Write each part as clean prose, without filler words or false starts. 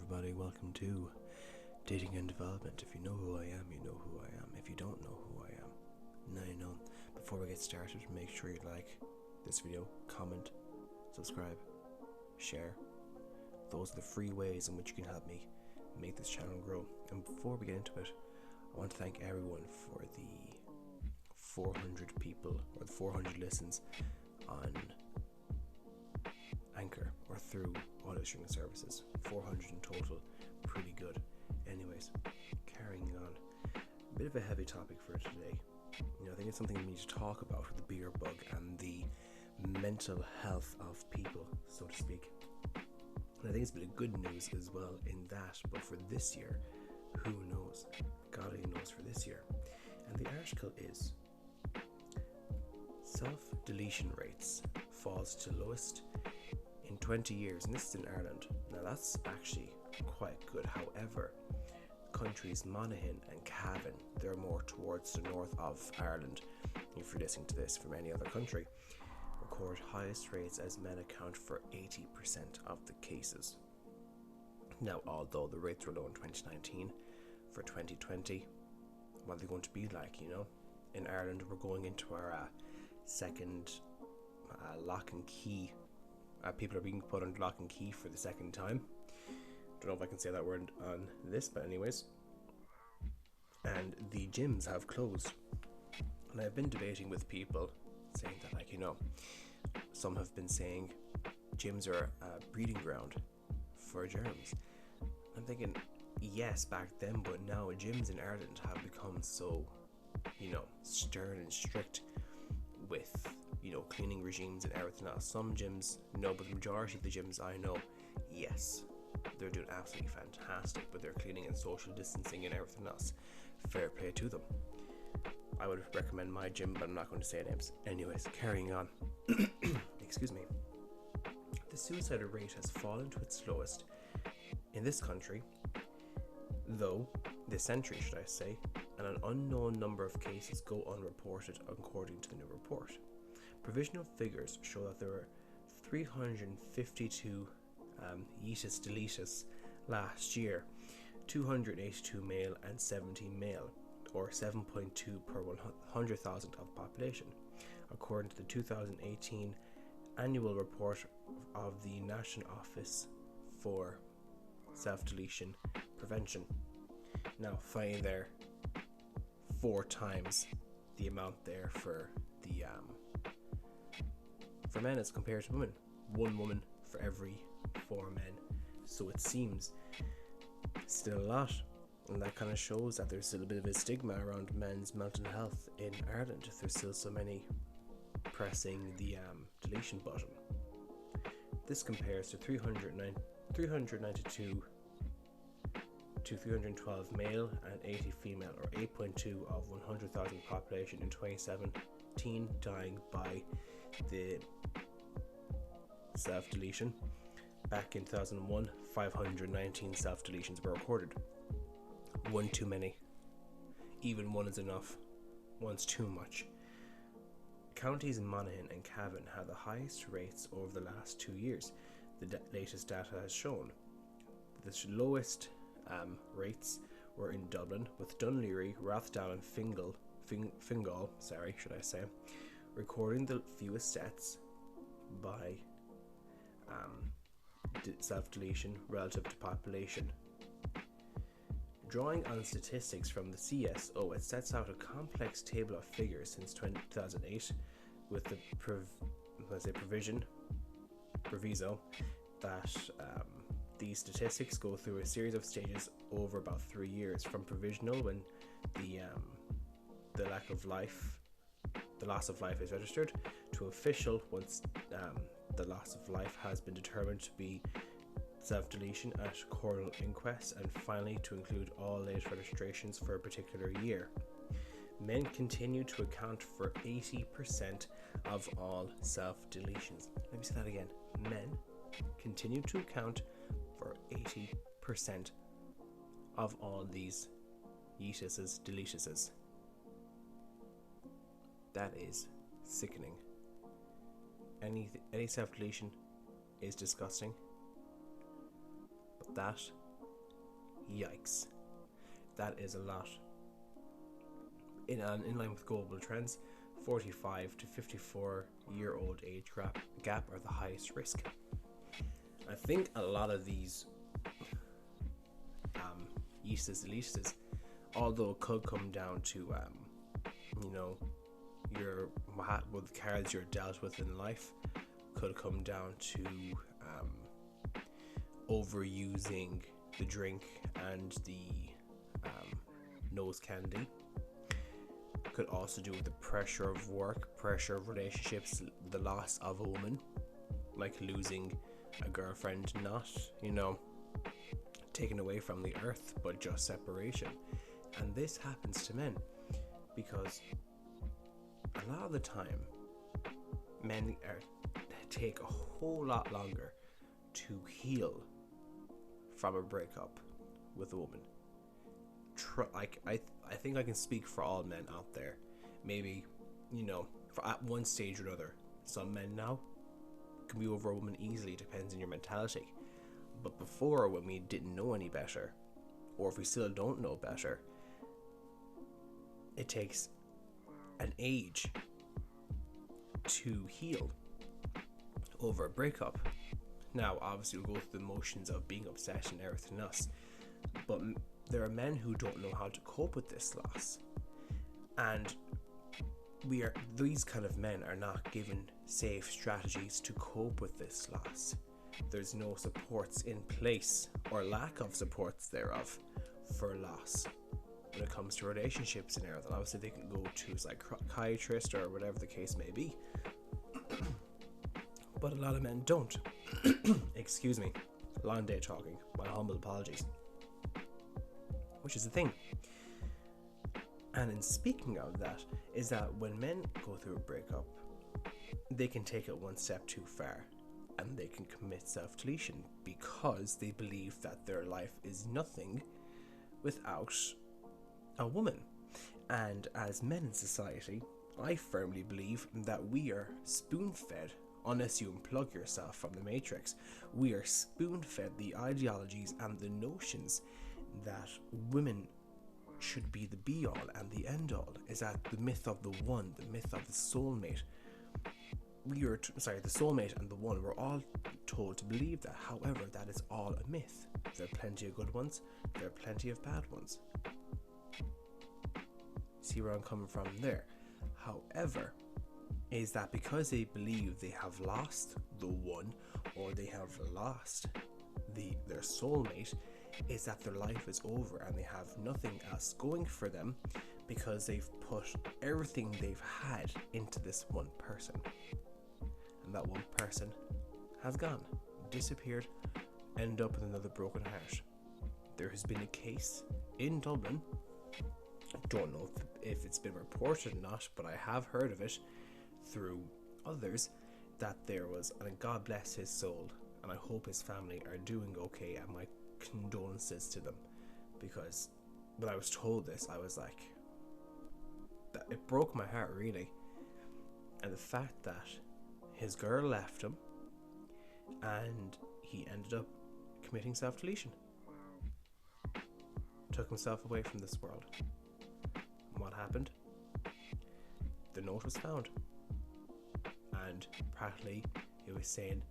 everybody, welcome to Dating and Development. If you know who I am, you know who I am. If you don't know who I am, now you know. Before we get started, make sure you like this video, comment, subscribe, share. Those are the free ways in which you can help me make this channel grow. And before we get into it, I want to thank everyone for the 400 people or the 400 listens on Anchor or through audio streaming services. 400 in total, pretty good. Anyways, carrying on, a bit of a heavy topic for today. I think it's something we need to talk about with the beer bug and the mental health of people, so to speak. And I think it's a bit of good news as well in that, but for this year, who knows? God only knows for this year. And the article is Self-Deletion rates falls to lowest in 20 years, and this is in Ireland. Now that's actually quite good. However, countries Monaghan and Cavan, they're more towards the north of Ireland, if you're listening to this from any other country, record highest rates as men account for 80% of the cases. Now, although the rates were low in 2019, for 2020, what are they going to be like? In Ireland, we're going into our second lock and key. People are being put under lock and key for the second time. Don't know if I can say that word on this, but anyways. And the gyms have closed. And I've been debating with people saying that, some have been saying gyms are a breeding ground for germs. I'm thinking, yes, back then, but now gyms in Ireland have become so, stern and strict with cleaning regimes and everything else. Some gyms, no, but the majority of the gyms I know, yes, they're doing absolutely fantastic with their cleaning and social distancing and everything else. Fair play to them. I would recommend my gym, but I'm not going to say names. Anyways, carrying on. Excuse me. The suicide rate has fallen to its lowest in this country, though this century, should I say, and an unknown number of cases go unreported, according to the new report. Provisional figures show that there were 352 hiatus deletus last year, 282 male and 17 male, or 7.2 per 100,000 of population, according to the 2018 annual report of the National Office for Self-Deletion Prevention. Now, finding there 4 times the amount there for the for men as compared to women. 1 woman for every 4 men. So it seems still a lot, and that kind of shows that there's still a bit of a stigma around men's mental health in Ireland. There's still so many pressing the deletion button. This compares to 392 to 312 male and 80 female, or 8.2 of 100,000 population in 2017 dying by the self-deletion. Back in 2001, 519 self-deletions were recorded. 1 too many. Even 1 is enough. 1's too much. Counties in Monaghan and Cavan had the highest rates over the last 2 years. The latest data has shown the lowest rates were in Dublin, with Dunleary, Rathdown and Fingal, recording the fewest deaths by self-deletion relative to population. Drawing on statistics from the CSO, it sets out a complex table of figures since 2008, with the proviso that these statistics go through a series of stages over about 3 years, from provisional, when the loss of life is registered, to official, once the loss of life has been determined to be self-deletion at coroner inquests, and finally to include all late registrations for a particular year. Men continue to account for 80% of all self-deletions. Let me say that again. Men continue to account for 80% of all these hiatuses, deletuses. That is sickening. Any self-deletion is disgusting, but that Yikes. That is a lot. In line with global trends, 45 to 54-year-old age gap are the highest risk. I think a lot of these yeastas, deletions, although it could come down to what cards you're dealt with in life, could come down to overusing the drink and the nose candy. Could also do with the pressure of work, pressure of relationships, the loss of a woman, like losing a girlfriend, not taken away from the earth, but just separation. And this happens to men because a lot of the time men take a whole lot longer to heal from a breakup with a woman. I think I can speak for all men out there. Maybe, at one stage or another, some men now can be over a woman easily, depends on your mentality. But before, when we didn't know any better, or if we still don't know better, it takes an age to heal over a breakup. Now, obviously, we'll go through the motions of being upset and everything else, but there are men who don't know how to cope with this loss, and these kind of men are not given safe strategies to cope with this loss. There's no supports in place, or lack of supports thereof, for loss. When it comes to relationships and everything, obviously they can go to a psychiatrist or whatever the case may be, but a lot of men don't. Excuse me, long day talking, my humble apologies. Which is the thing. And in speaking of that, is that when men go through a breakup, they can take it one step too far, and they can commit self-deletion because they believe that their life is nothing without a woman. And as men in society, I firmly believe that we are spoon-fed, unless you unplug yourself from the matrix, we are spoon-fed the ideologies and the notions that women should be the be-all and the end-all. Is that the myth of the one, the myth of the soulmate. The soulmate and the one, we're all told to believe that. However, that is all a myth. There are plenty of good ones, there are plenty of bad ones. See where I'm coming from there? However, is that because they believe they have lost the one, or they have lost their soulmate, is that their life is over and they have nothing else going for them because they've put everything they've had into this one person. And that one person has gone, disappeared, ended up with another broken heart. There has been a case in Dublin, don't know if it's been reported or not, but I have heard of it through others, that there was, and God bless his soul, and I hope his family are doing okay, and my condolences to them, because when I was told this, I was like, it broke my heart really. And the fact that his girl left him and he ended up committing self-deletion, took himself away from this world. And what happened? The note was found, and practically it was saying,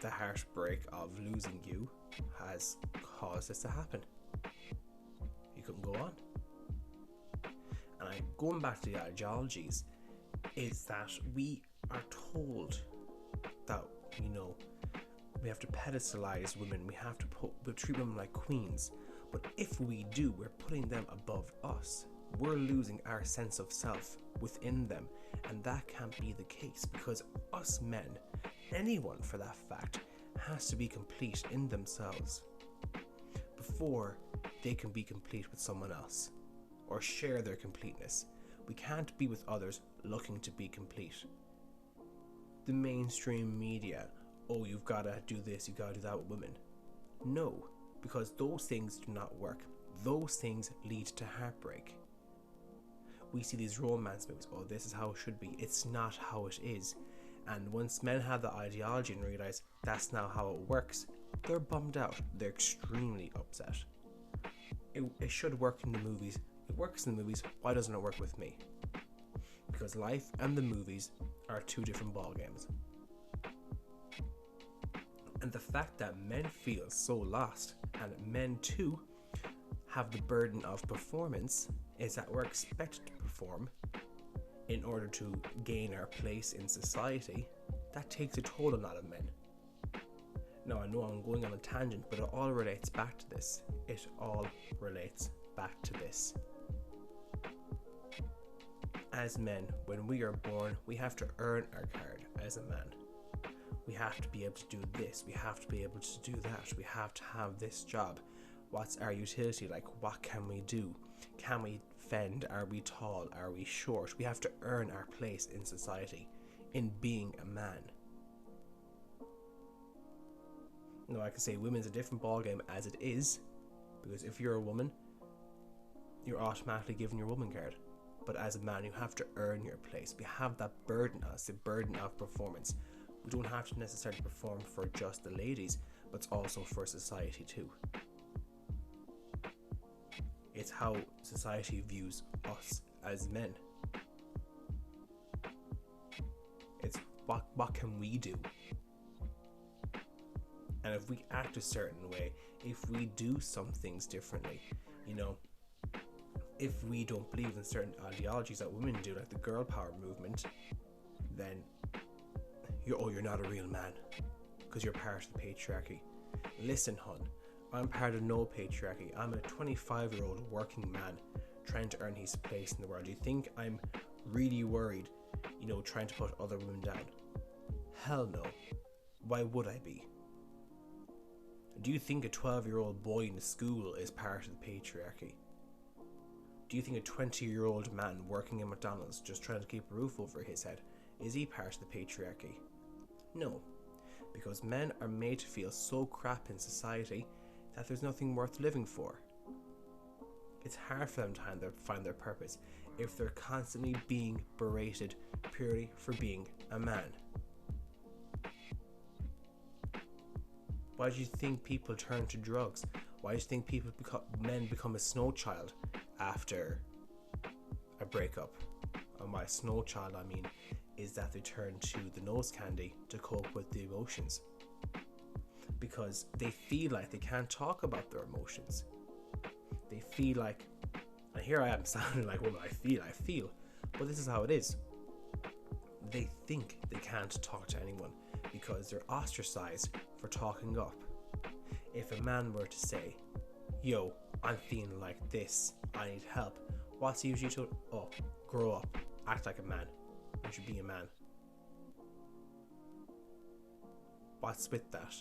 the heartbreak of losing you has caused this to happen. You couldn't go on. And going back to the ideologies, is that we are told that, we have to pedestalize women, we treat women like queens. But if we do, we're putting them above us. We're losing our sense of self within them. And that can't be the case, because us men, anyone for that fact, has to be complete in themselves before they can be complete with someone else or share their completeness. We can't be with others looking to be complete. The mainstream media, you've got to do this, you've got to do that with women. No, because those things do not work. Those things lead to heartbreak. We see these romance movies, this is how it should be. It's not how it is. And once men have the ideology and realize that's not how it works, They're bummed out. They're extremely upset. It should work in the movies. It works in the movies. Why doesn't it work with me? Because life and the movies are two different ball games. And the fact that men feel so lost, and men too have the burden of performance, is that we're expected to perform in order to gain our place in society. That takes a toll on a lot of men. Now, I know I'm going on a tangent, but it all relates back to this. It all relates back to this. As men, when we are born, we have to earn our card as a man. We have to be able to do this. We have to be able to do that. We have to have this job. What's our utility like? What can we do? Can we fend? Are we tall? Are we short? We have to earn our place in society, in being a man. Now, I can say women's a different ballgame as it is, because if you're a woman, you're automatically given your woman card. But as a man, you have to earn your place. We have that burden on us, the burden of performance. We don't have to necessarily perform for just the ladies, but it's also for society too. It's how society views us as men. It's what can we do? And if we act a certain way, if we do some things differently, if we don't believe in certain ideologies that women do, like the girl power movement, then you're not a real man because you're part of the patriarchy. Listen, hun, I'm part of no patriarchy. I'm a 25-year-old working man trying to earn his place in the world. Do you think I'm really worried, trying to put other women down? Hell no. Why would I be? Do you think a 12-year-old boy in the school is part of the patriarchy? Do you think a 20-year-old man working in McDonald's just trying to keep a roof over his head, is he part of the patriarchy? No, because men are made to feel so crap in society that there's nothing worth living for. It's hard for them to find their purpose if they're constantly being berated purely for being a man. Why do you think people turn to drugs? Why do you think men become a snow child after a breakup? And by snow child I mean is that they turn to the nose candy to cope with the emotions, because they feel like they can't talk about their emotions. They feel like, and here I am sounding like, well, I feel, but this is how it is. They think they can't talk to anyone because they're ostracized for talking up. If a man were to say, yo, I'm feeling like this, I need help, what's he usually told? Oh, grow up, act like a man, you should be a man. What's with that?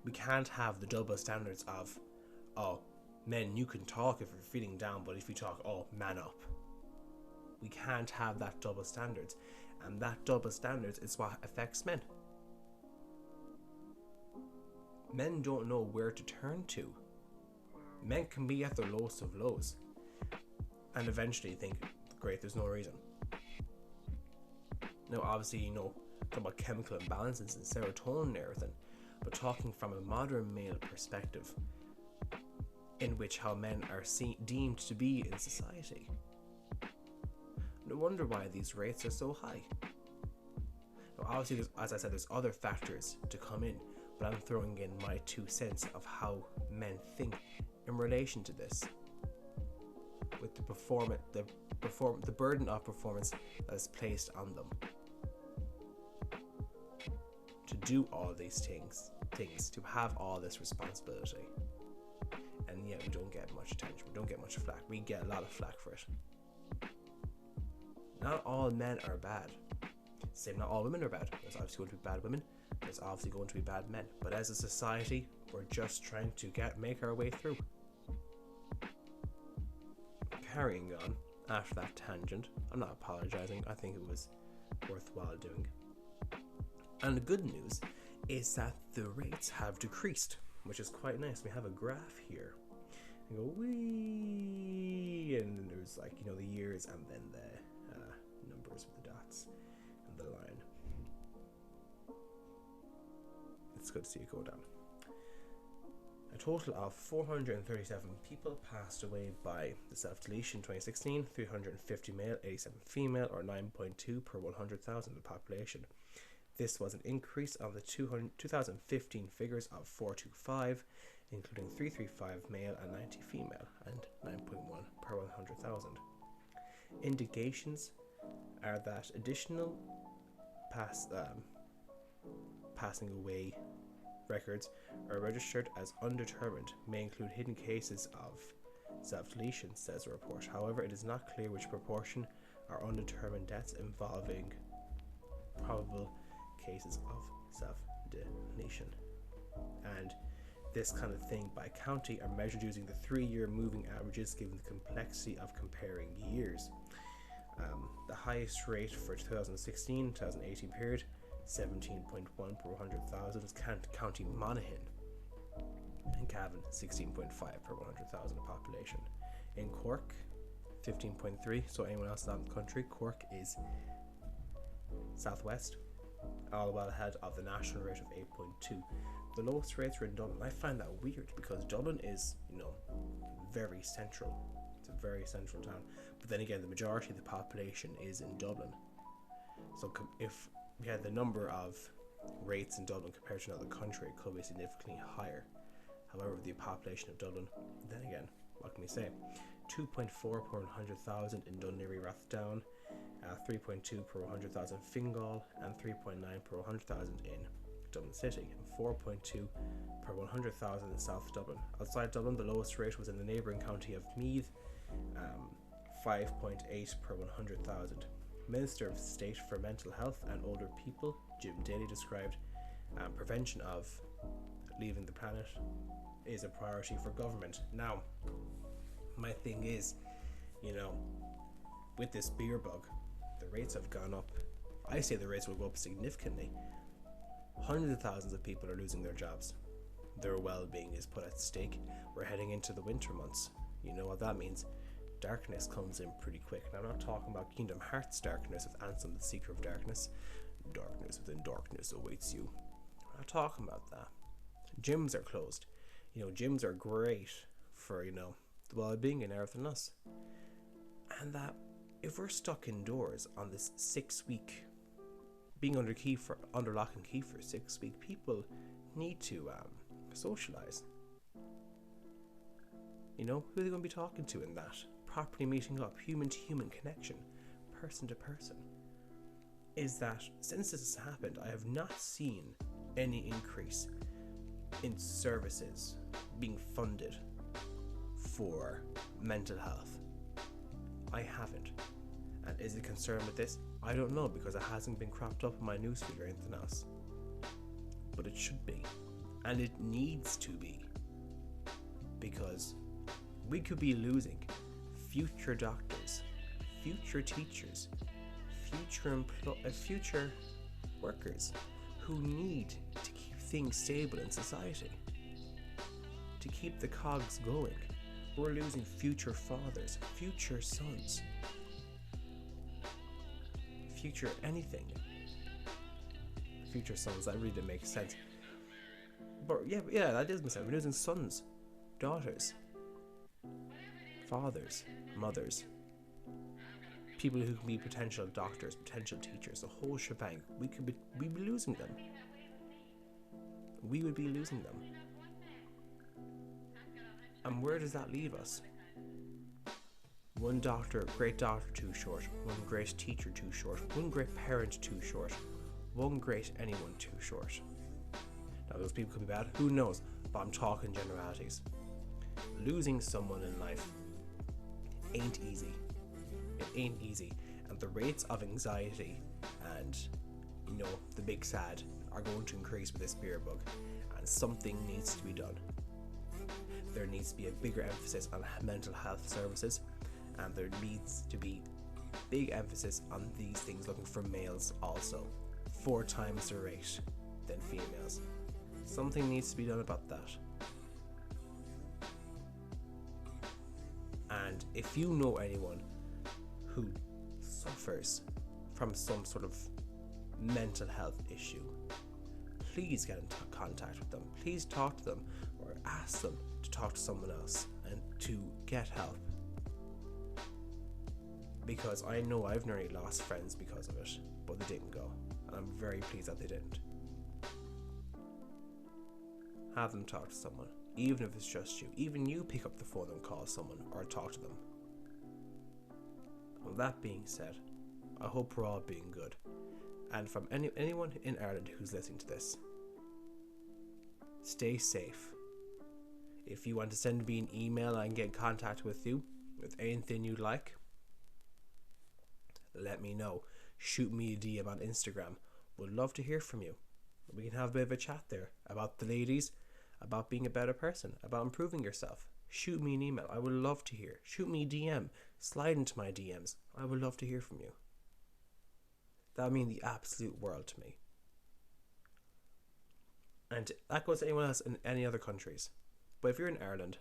We can't have the double standards of, oh, men, you can talk if you're feeling down, but if you talk, oh, man up. We can't have that double standards, and that double standards is what affects men. Men don't know where to turn to. Men can be at their lowest of lows and eventually think, great, there's no reason. Now, obviously, talk about chemical imbalances and serotonin and everything, but talking from a modern male perspective, in which how men are deemed to be in society. No wonder why these rates are so high. Now, obviously, as I said, there's other factors to come in, but I'm throwing in my 2 cents of how men think in relation to this, with the burden of performance that is placed on them to do all these things, to have all this responsibility, and yet we don't get much attention. We don't get much flack. We get a lot of flack for it. Not all men are bad. Same, not all women are bad. There's obviously going to be bad women. There's obviously going to be bad men. But as a society, we're just trying to make our way through. Carrying on after that tangent, I'm not apologizing. I think it was worthwhile doing. And the good news is that the rates have decreased, which is quite nice. We have a graph here. And go wee, and then there's the years, and then the numbers with the dots and the line. It's good to see it go down. A total of 437 people passed away by the self-deletion in 2016, 350 male, 87 female, or 9.2 per 100,000 of the population. This was an increase on the 2015 figures of 425, including 335 male and 90 female, and 9.1 per 100,000. Indications are that additional passing away records are registered as undetermined, may include hidden cases of self-deletion, says the report. However, it is not clear which proportion are undetermined deaths involving probable cases of self-deletion. And this kind of thing by county are measured using the 3-year moving averages, given the complexity of comparing years. The highest rate for 2016-2018 period, 17.1 per 100,000, is County Monaghan, and Cavan 16.5 per 100,000 of population. In Cork, 15.3. So anyone else in the country, Cork is southwest, all well ahead of the national rate of 8.2. The lowest rates were in Dublin. I find that weird because Dublin is, very central. It's a very central town. But then again, the majority of the population is in Dublin. So if we had the number of rates in Dublin compared to another country, it could be significantly higher. However, the population of Dublin, then again, what can we say? 2.4 per 100,000 in Dunleary Rathdown, 3.2 per 100,000 Fingal, and 3.9 per 100,000 in Dublin City, and 4.2 per 100,000 in South Dublin. Outside Dublin, the lowest rate was in the neighbouring county of Meath, 5.8 per 100,000. Minister of State for Mental Health and Older People, Jim Daly, described prevention of leaving the planet is a priority for government. Now, my thing is, with this beer bug, the rates have gone up. I say the rates will go up significantly. Hundreds of thousands of people are losing their jobs. Their well-being is put at stake. We're heading into the winter months. You know what that means? Darkness comes in pretty quick. And I'm not talking about Kingdom Hearts darkness with Ansem the Seeker of Darkness. Darkness within darkness awaits you. I'm not talking about that. Gyms are closed. Gyms are great for, the well-being and everything else. And that if we're stuck indoors on this 6-week, being under lock and key for 6 weeks, people need to socialize. Who are they going to be talking to in that? Properly meeting up, human to human connection, person to person. Is that since this has happened, I have not seen any increase in services being funded for mental health. I haven't. And is it concerned with this? I don't know, because it hasn't been cropped up in my newsfeed or anything else. But it should be. And it needs to be. Because we could be losing future doctors, future teachers, future workers who need to keep things stable in society, to keep the cogs going. We're losing future fathers, future sons, future anything. Future sons, that really didn't make sense. But yeah, that does make sense. We're losing sons, daughters, fathers, mothers, people who can be potential doctors, potential teachers, the whole shebang. We'd be losing them. We would be losing them. And where does that leave us? One doctor, great doctor too short, one great teacher too short, one great parent too short, one great anyone too short. Now those people could be bad, who knows, but I'm talking generalities. Losing someone in life ain't easy. It ain't easy. And the rates of anxiety and, the big sad are going to increase with this beer bug. And something needs to be done. There needs to be a bigger emphasis on mental health services. And there needs to be big emphasis on these things, looking for males also. 4 times the rate than females. Something needs to be done about that. And if you know anyone who suffers from some sort of mental health issue, please get in contact with them. Please talk to them or ask them to talk to someone else and to get help. Because I know I've nearly lost friends because of it, but they didn't go. And I'm very pleased that they didn't. Have them talk to someone, even if it's just you. Even you pick up the phone and call someone or talk to them. With that being said, I hope we're all being good. And from anyone in Ireland who's listening to this, stay safe. If you want to send me an email and get in contact with you with anything you like, let me know. Shoot me a DM on Instagram. Would love to hear from you. We can have a bit of a chat there about the ladies, about being a better person, about improving yourself. Shoot me an email. I would love to hear. Shoot me a DM. Slide into my DMs. I would love to hear from you. That would mean the absolute world to me. And that goes to anyone else in any other countries. But if you're in Ireland,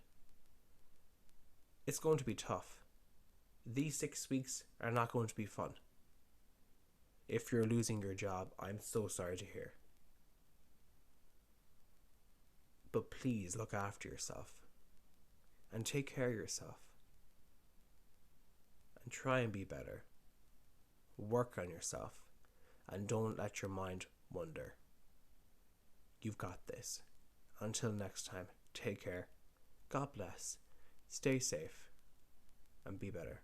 it's going to be tough. These 6 weeks are not going to be fun. If you're losing your job, I'm so sorry to hear. But please look after yourself. And take care of yourself. And try and be better. Work on yourself. And don't let your mind wander. You've got this. Until next time, take care. God bless. Stay safe. And be better.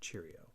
Cheerio.